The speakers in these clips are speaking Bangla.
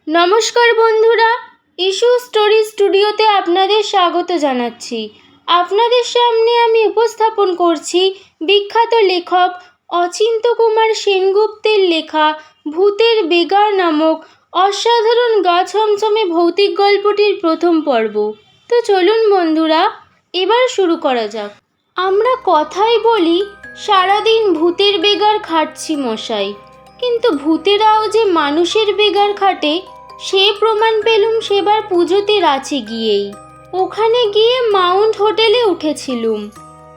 নমস্কার বন্ধুরা, ইস্যু স্টোরি স্টুডিওতে আপনাদের স্বাগত জানাচ্ছি। আপনাদের সামনে আমি উপস্থাপন করছি বিখ্যাত লেখক অচিন্ত্য কুমার সেনগুপ্তের লেখা ভূতের বেগার নামক অসাধারণ গা ছমছমে ভৌতিক গল্পটির প্রথম পর্ব। তো চলুন বন্ধুরা, এবার শুরু করা যাক। আমরা কথাই বলি সারাদিন ভূতের বেগার খাটছি মশাই, কিন্তু ভূতেরাও যে মানুষের বেগার খাটে সে প্রমাণ পেলুম সেবার পুজোতে রাঁচি গিয়েই। ওখানে গিয়ে মাউন্ট হোটেলে উঠেছিলুম।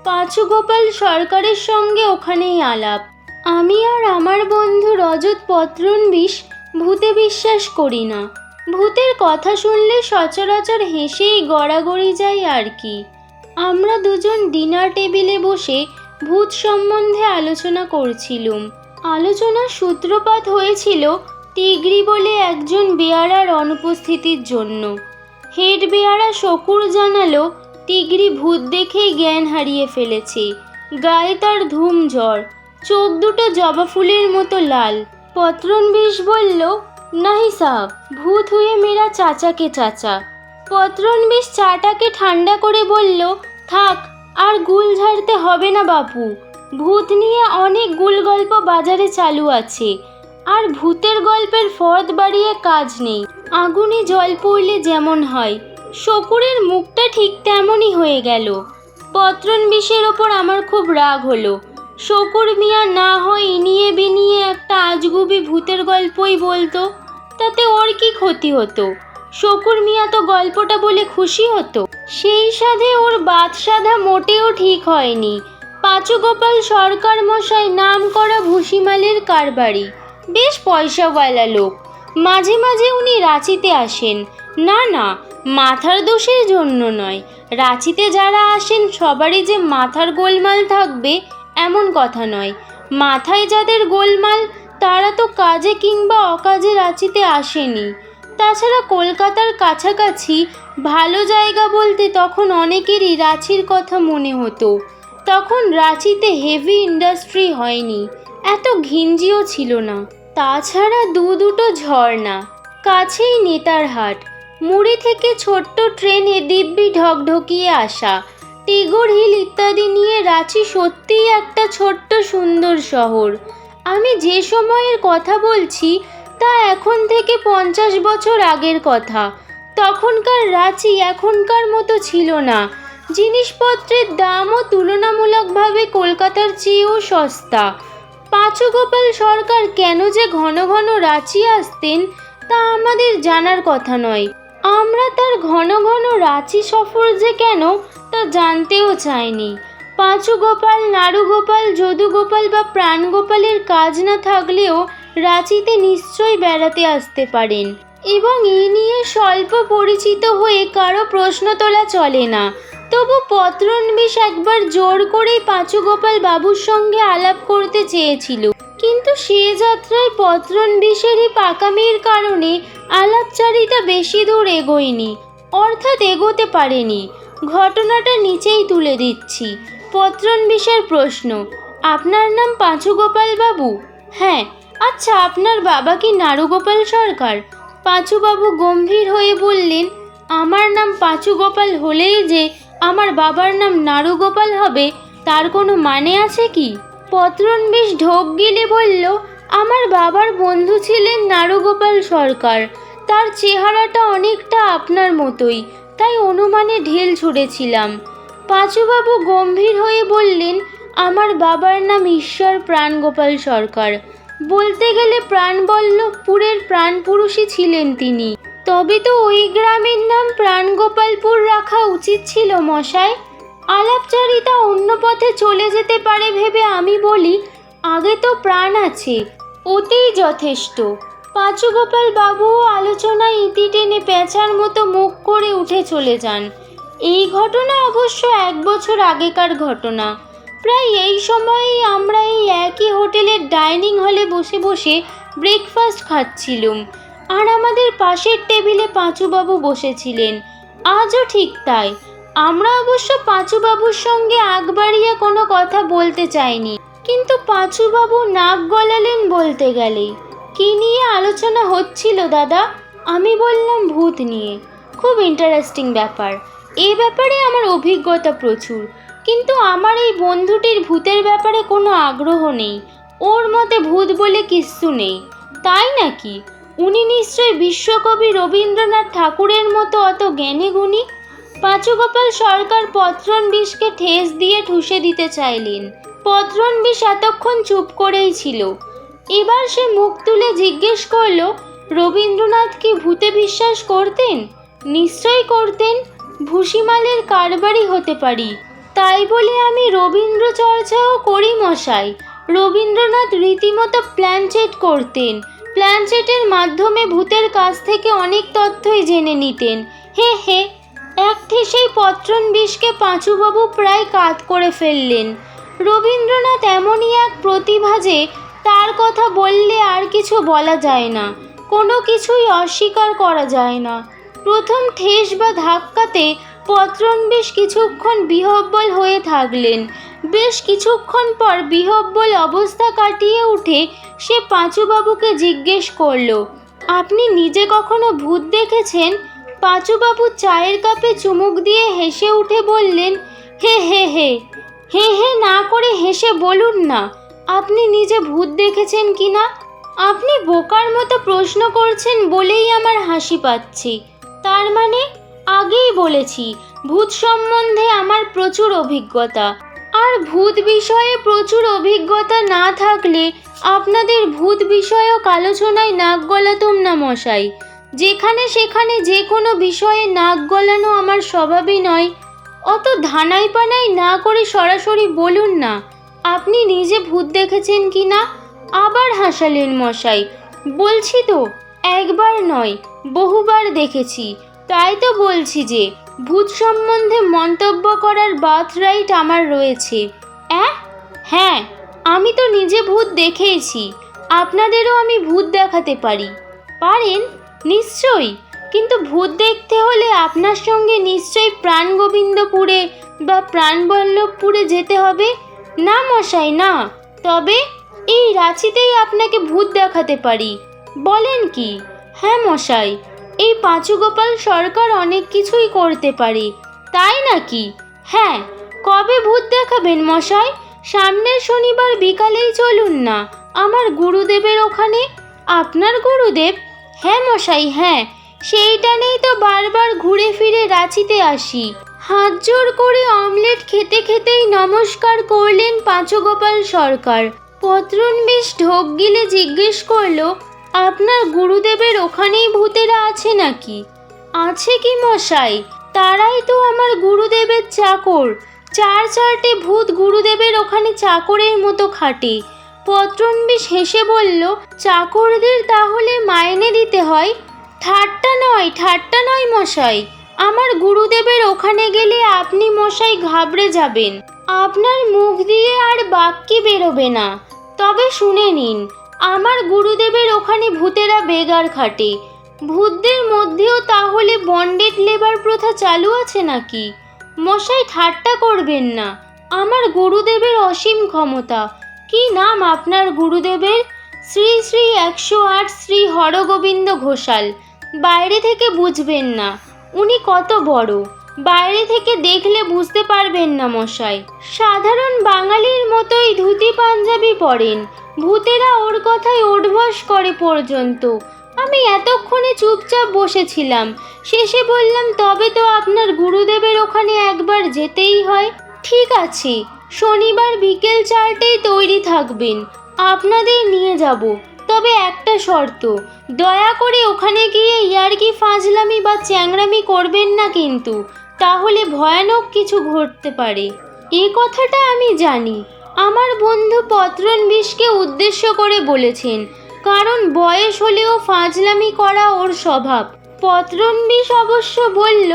পাঁচু গোপাল সরকারের সঙ্গে ওখানেই আলাপ। আমি আর আমার বন্ধু রজত পত্রনবিশ ভূতে বিশ্বাস করি না। ভূতের কথা শুনলে সচরাচর হেসেই গড়াগড়ি যাই আর কি। আমরা দুজন ডিনার টেবিলে বসে ভূত সম্বন্ধে আলোচনা করছিলুম। আলোচনার সূত্রপাত হয়েছিল টিগরি বলে একজন বেয়ারার অনুপস্থিতির জন্য। হেড বেয়ারা শকুর জানালো টিগরি ভূত দেখেই জ্ঞান হারিয়ে ফেলেছে। গায়ে তার ধুম জ্বর, চোখ দুটো জবা ফুলের মতো লাল। পত্রনবিশ বলল, নাহি সাহব, ভূত হুয়ে মেরা চাচাকে চাচা। পত্রনবিশ চাটাকে ঠান্ডা করে বলল, থাক, আর গুল ঝাড়তে হবে না বাপু। ভূত নিয়ে অনেক গুল গল্প বাজারে চালু আছে, আর ভূতের গল্পের ফদ বাড়িয়ে কাজ নেই। আগুনে জল পড়লে যেমন হয়, শকুরের মুখটা ঠিক তেমনই হয়ে গেল। পত্রনবিশের ওপর আমার খুব রাগ হলো। শকুর মিয়া না হয় ইনিয়ে বিনিয়ে একটা আজগুবি ভূতের গল্পই বলতো, তাতে ওর কি ক্ষতি হতো? শকুর মিয়া তো গল্পটা বলে খুশি হতো। সেই সাধে ওর বাদ সাধা মোটেও ঠিক হয়নি। পাঁচু গোপাল সরকার মশাই নাম করা ভুসিমালের কারবারি, বেশ পয়সাওয়ালা লোক। মাঝে মাঝে উনি রাঁচিতে আসেন। না না, মাথার দোষের জন্য নয়। রাঁচিতে যারা আসেন সবারই যে মাথার গোলমাল থাকবে এমন কথা নয়। মাথায় যাদের গোলমাল তারা তো কাজে কিংবা অকাজে রাঁচিতে আসেনি। তাছাড়া কলকাতার কাছাকাছি ভালো জায়গা বলতে তখন অনেকেরই রাঁচির কথা মনে হতো। তখন রাঁচিতে হেভি ইন্ডাস্ট্রি হয়নি, এত ঘিঞ্জিও ছিল না। তাছাড়া দুটো ঝর্ণা, কাছেই নেতারহাট, মুড়ি থেকে ছোট্ট ট্রেনে দিব্যি ঢকঢকিয়ে আসা, টেগোর হিল ইত্যাদি নিয়ে রাঁচি সত্যিই একটা ছোট্ট সুন্দর শহর। আমি যে সময়ের কথা বলছি তা এখন থেকে 50 বছর আগের কথা। তখনকার রাঁচি এখনকার মতো ছিল না। জিনিসপত্রের দামও তুলনামূলকভাবে কলকাতার চেয়েও সস্তা। পাঁচু গোপাল সরকার কেন যে ঘন ঘন রাঁচি আসতেন তা আমাদের জানার কথা নয়। আমরা তার ঘন ঘন রাঁচি সফর যে কেন তা জানতেও চাইনি। পাঁচু গোপাল, নাড়ু গোপাল, যদু গোপাল বা প্রাণ গোপালের কাজ না থাকলেও রাঁচিতে নিশ্চয়ই বেড়াতে আসতে পারেন, এবং এই নিয়ে স্বল্প পরিচিত হয়ে কারো প্রশ্ন তোলা চলে না। তবু পত্রনবিশ একবার জোর করেই পাঁচু গোপাল বাবুর সঙ্গে আলাপ করতে চেয়েছিল, কিন্তু সে যাত্রায় পত্রনবিশেরই পাকামির কারণে আলাপচারিতা বেশি দূর এগোয়নি, অর্থাৎ এগোতে পারেনি। ঘটনাটা নিচেই তুলে দিচ্ছি। পত্রনবিশের প্রশ্ন, আপনার নাম পাঁচু গোপাল বাবু? হ্যাঁ। আচ্ছা, আপনার বাবা কি নাড়ুগোপাল সরকার? পাঁচুবাবু গম্ভীর হয়ে বললেন, আমার নাম পাঁচু গোপাল হলেই যে আমার বাবার নাম নাড়ুগোপাল হবে তার কোনো মানে আছে কি? পত্রনবিশ ঢোক গিলে বলল, আমার বাবার বন্ধু ছিলেন নাড়ুগোপাল সরকার। তার চেহারাটা অনেকটা আপনার মতোই, তাই অনুমানে ঢিল ছুঁড়েছিলাম। পাঁচুবাবু গম্ভীর হয়ে বললেন, আমার বাবার নাম ঈশ্বর প্রাণগোপাল সরকার। বলতে গেলে প্রাণবল্লভপুরের প্রাণপুরুষই ছিলেন তিনি। তবে তো ওই গ্রামের নাম প্রাণগোপালপুর রাখা উচিত ছিল মশাই। আলাপচারিতা অন্য পথে চলে যেতে পারে ভেবে আমি বলি, আগে তো প্রাণ আছে, ওতেই যথেষ্ট। পাঁচু গোপাল বাবুও আলোচনায় ইতি টেনে পেঁচার মতো মুখ করে উঠে চলে যান। এই ঘটনা অবশ্য 1 বছর আগেকার ঘটনা। প্রায় এই সময়েই আমরা এই একই হোটেলের ডাইনিং হলে বসে বসে ব্রেকফাস্ট খাচ্ছিলুম, আর আমাদের পাশের টেবিলে পাঁচুবাবু বসেছিলেন। আজও ঠিক তাই। আমরা অবশ্য পাঁচুবাবুর সঙ্গে আগ বাড়িয়ে কোনো কথা বলতে চাইনি, কিন্তু পাঁচুবাবু নাক গলালেন বলতে গেলেই। কি নিয়ে আলোচনা হচ্ছিল দাদা? আমি বললাম ভূত নিয়ে। খুব ইন্টারেস্টিং ব্যাপার। এ ব্যাপারে আমার অভিজ্ঞতা প্রচুর, কিন্তু আমার এই বন্ধুটির ভূতের ব্যাপারে কোনো আগ্রহ নেই। ওর মতে ভূত বলে কিচ্ছু নেই। তাই নাকি? উনি নিশ্চয় বিশ্বকবি রবীন্দ্রনাথ ঠাকুরের মতো অত জ্ঞানী গুণী। পাঁচুগোপাল সরকার পত্রণবিশকে ঠেস দিয়ে ঠুসে দিতে চাইলেন। পত্রণবিশ এতক্ষণ চুপ করেই ছিল। এবার সে মুখ তুলে জিজ্ঞেস করল, রবীন্দ্রনাথ কি ভূতে বিশ্বাস করতেন? নিশ্চয়ই করতেন। ভুসিমালের কারবারই হতে পারি, তাই বলে আমি রবীন্দ্র চর্চাও করি মশাই। রবীন্দ্রনাথ রীতিমতো প্ল্যানচেট করতেন। প্ল্যানচেটের মাধ্যমে ভূতের কাছ থেকে অনেক তথ্যই জেনে নিতেন। হে হে। এক ঠেসেই পত্রণবিশকে পাঁচুবাবু প্রায় কাত করে ফেললেন। রবীন্দ্রনাথ এমনই এক প্রতিভা যে তার কথা বললে আর কিছু বলা যায় না, কোনো কিছুই অস্বীকার করা যায় না। প্রথম ঠেস বা ধাক্কাতে পত্রণবিশ কিছুক্ষণ বিহ্বল হয়ে থাকলেন। বেশ কিছুক্ষণ পর বিহ্বল অবস্থা কাটিয়ে উঠে সে পাঁচুবাবুকে জিজ্ঞেস করল, আপনি নিজে কখনো ভূত দেখেছেন? পাঁচুবাবু চায়ের কাপে চুমুক দিয়ে হেসে উঠে বললেন, হে হে হে। হে হে না করে হেসে বলুন না, আপনি নিজে ভূত দেখেছেন কি না? আপনি বোকার মতো প্রশ্ন করছেন বলেই আমার হাসি পাচ্ছে। তার মানে? আগেই বলেছি, ভূত সম্বন্ধে আমার প্রচুর অভিজ্ঞতা। আর ভূত বিষয়ে প্রচুর অভিজ্ঞতা না থাকলে আপনাদের ভূত বিষয়ক আলোচনায় নাক গলাতুম না মশাই। যেখানে সেখানে যে কোনো বিষয়ে নাক গলানো আমার স্বভাবই নয়। অত ধানাই পানাই না করে সরাসরি বলুন না, আপনি নিজে ভূত দেখেছেন কি না? আবার হাসালেন মশাই। বলছি তো, একবার নয়, বহুবার দেখেছি। তাই তো বলছি যে ভূত সম্বন্ধে মন্তব্য করার বার্থরাইট আমার রয়েছে। হ্যাঁ, আমি তো নিজে ভূত দেখেইছি। আপনাদেরও আমি ভূত দেখাতে পারি। পারেন? নিশ্চয়ই। কিন্তু ভূত দেখতে হলে আপনার সঙ্গে নিশ্চয়ই প্রাণগোবিন্দপুরে বা প্রাণবল্লভপুরে যেতে হবে। না মশাই, না। তবে এই রাঁচিতেই আপনাকে ভূত দেখাতে পারি। বলেন কি? হ্যাঁ মশাই, এই পাঁচুগোপাল সরকার অনেক কিছুই করতে পারে। তাই নাকি? হ্যাঁ। কবে ভূত দেখাবেন মশাই? সামনের শনিবার বিকালেই চলুন না, আমার গুরুদেবের ওখানে। আপনার গুরুদেব? হ্যাঁ মশাই, হ্যাঁ। সেইটা নেই তো বারবার ঘুরে ফিরে রাঁচিতে আসি। হাত জোর করে অমলেট খেতে খেতেই নমস্কার করলেন পাঁচুগোপাল সরকার। পত্রণবিশ ঢোক গিলে জিজ্ঞেস করল, আপনার গুরুদেবের ওখানেই ভূতেরা আছে নাকি? আছে কি মশাই? তারাই তো আমার গুরুদেবের চাকর। চারটে ভূত গুরুদেবের ওখানে চাকরের মতো খাটে। পত্রণবিশ হেসে বলল, চাকরদের তাহলে মাইনে দিতে হয়? ঠাট্টা নয় মশাই। আমার গুরুদেবের ওখানে গেলে আপনি মশাই ঘাবড়ে যাবেন। আপনার মুখ দিয়ে আর বাক্যি বেরোবে না। তবে শুনে নিন, আমার গুরুদেবের ওখানে ভূতেরা বেগার খাটে। ভূতদের মধ্যেও তাহলে বন্ডেড লেবার প্রথা চালু আছে নাকি? মশাই ঠাট্টা করবেন না। আমার গুরুদেবের অসীম ক্ষমতা। কি নাম আপনার গুরুদেবের? শ্রী শ্রী 108 শ্রী হরগোবিন্দ ঘোষাল। বাইরে থেকে বুঝবেন না উনি কত বড়। বাইরে থেকে দেখলে বুঝতে পারবেন না মশাই। সাধারণ বাঙালির মতোই ধুতি পাঞ্জাবি পরেন। ভূতেরা ওর কথায় উঠবস করে পর্যন্ত। আমি এতক্ষণে চুপচাপ বসেছিলাম। শেষে বললাম, তবে তো আপনার গুরুদেবের ওখানে একবার যেতেই হয়। ঠিক আছে, শনিবার বিকেল 4টেই তৈরি থাকবেন। আপনাদের নিয়ে যাব। তবে একটা শর্ত, দয়া করে ওখানে গিয়ে ইয়ার্কি ফাজলামি বা চ্যাংড়ামি করবেন না কিন্তু, তাহলে ভয়ানক কিছু ঘটতে পারে। এ কথাটা আমি জানি। আমার বন্ধু পত্রণবিশকে উদ্দেশ্য করে বলেছেন, কারণ বয়স হলেও ফাজলামি করা ওর স্বভাব। পত্রণবিশ অবশ্য বলল,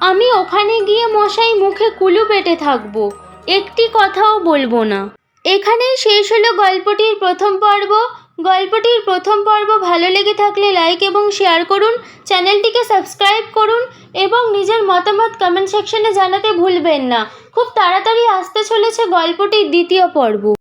আমি ওখানে গিয়ে মশাই মুখে কুলু পেটে থাকবো, একটি কথাও বলবো না। এখানেই শেষ হলো গল্পটির প্রথম পর্ব। গল্পটির প্রথম পর্ব ভালো লেগে থাকলে লাইক এবং শেয়ার করুন, চ্যানেলটিকে সাবস্ক্রাইব করুন এবং নিজের মতামত কমেন্ট সেকশনে জানাতে ভুলবেন না। খুব তাড়াতাড়ি আসতে চলেছে গল্পটির দ্বিতীয় পর্ব।